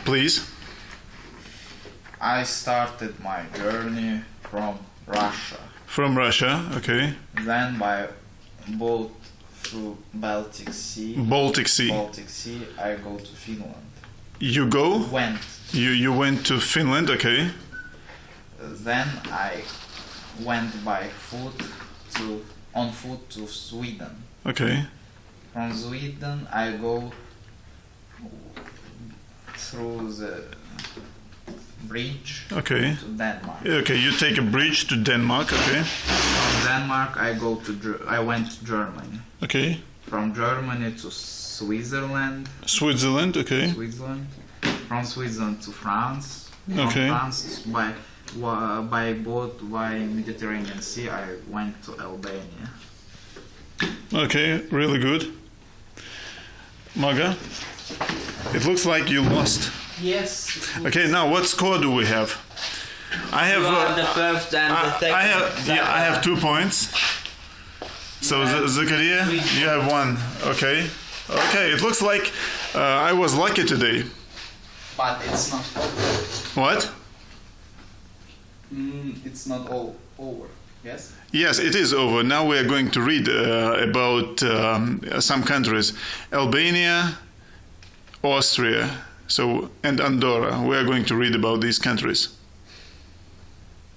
Please. I started my journey from Russia. From Russia, okay. Then by boat through Baltic Sea. Baltic Sea. Baltic Sea, I go to Finland. You go? Went. You went to Finland, okay. Then I went by on foot to Sweden. Okay. From Sweden, I go through the bridge Okay. to Denmark. Okay, you take a bridge to Denmark, okay. From Denmark, I went to Germany. Okay. From Germany to Switzerland. Switzerland, okay. Switzerland. From Switzerland to France. From Okay. France by boat by Mediterranean Sea, I went to Albania. Okay, really good. Maga, it looks like you lost. Yes. Okay, now what score do we have? I have. You are the first and the second. I have 2 points. So Zakaria, you have 1. Okay. Okay, it looks like I was lucky today. But it's not. What? It's not all over. Yes. Yes, it is over. Now we are going to read about some countries: Albania, Austria, and Andorra. We are going to read about these countries.